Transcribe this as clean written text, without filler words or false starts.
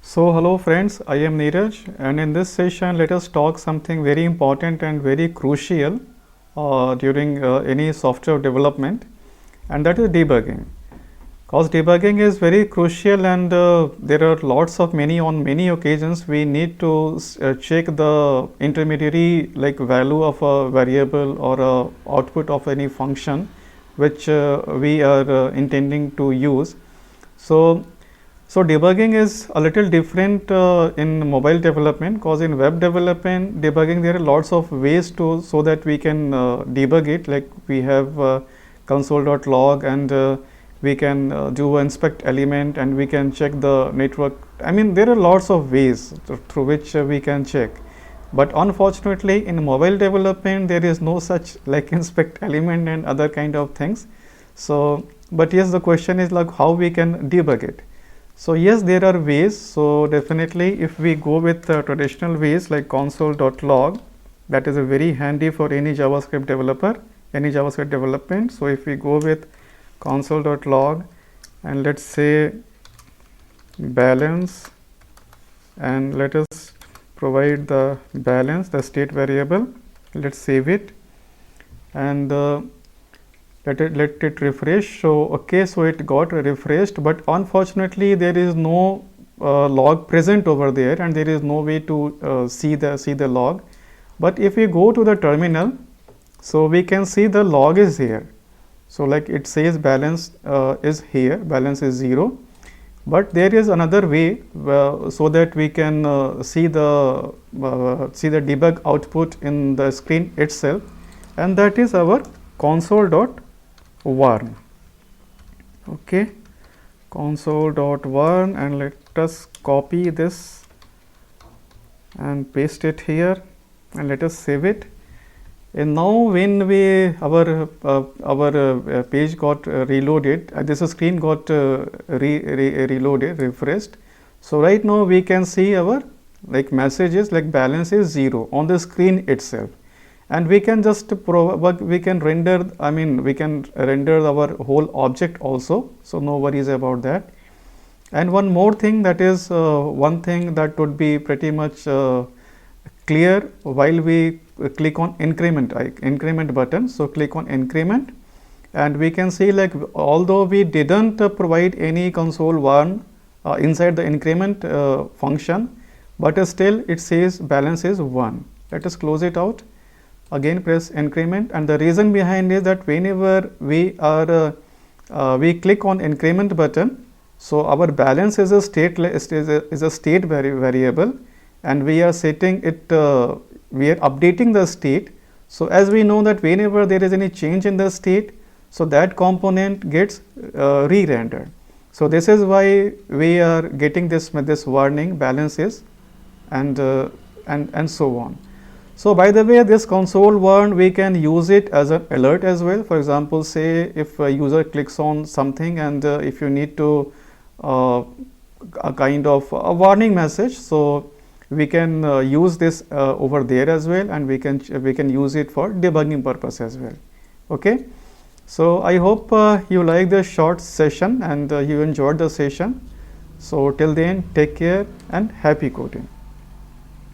So hello friends, I am Neeraj, and in this session let us talk something very important and very crucial during any software development, and that is debugging. Because debugging is very crucial, and there are lots of on many occasions we need to check the intermediary like value of a variable or a output of any function which we are intending to use. So debugging is a little different in mobile development, because in web development debugging there are lots of ways to so that we can debug it. Like we have console.log, and we can do inspect element, and we can check the network. I mean, there are lots of ways through which we can check, but unfortunately in mobile development there is no such like inspect element and other kind of things. So but yes, the question is like how we can debug it. So yes, there are ways. So definitely if we go with traditional ways like console.log, that is a very handy for any JavaScript developer, any JavaScript development. So if we go with console.log and let's say balance, and let us provide the balance, the state variable, let's save it, and let it refresh. So okay, so it got refreshed, but unfortunately there is no log present over there, and there is no way to see the log. But if we go to the terminal, so we can see the log is here. So like it says balance is here, balance is 0, but there is another way so that we can see the debug output in the screen itself, and that is our console.warn. Okay, console.warn, and let us copy this and paste it here, and let us save it. And now when our page got reloaded, this screen got reloaded, refreshed. So right now we can see our like messages like balance is 0 on the screen itself, and we can just we can render, I mean we can render our whole object also, so no worries about that. And one more thing, that is one thing that would be pretty much clear while we click on increment button. So click on increment, and we can see like although we didn't provide any console.warn inside the increment function, but still it says balance is 1. Let us close it out. Again press increment, and the reason behind is that whenever we are we click on increment button, so our balance is a state variable, and we are setting it, we are updating the state. So as we know that whenever there is any change in the state, so that component gets re-rendered. So this is why we are getting this warning balances, and so on. So by the way, this console.warn, we can use it as an alert as well. For example, say if a user clicks on something, and if you need to a kind of a warning message, so we can use this over there as well, and we can use it for debugging purpose as well. Okay, so I hope you like this short session, and you enjoyed the session. So till then, take care and happy coding.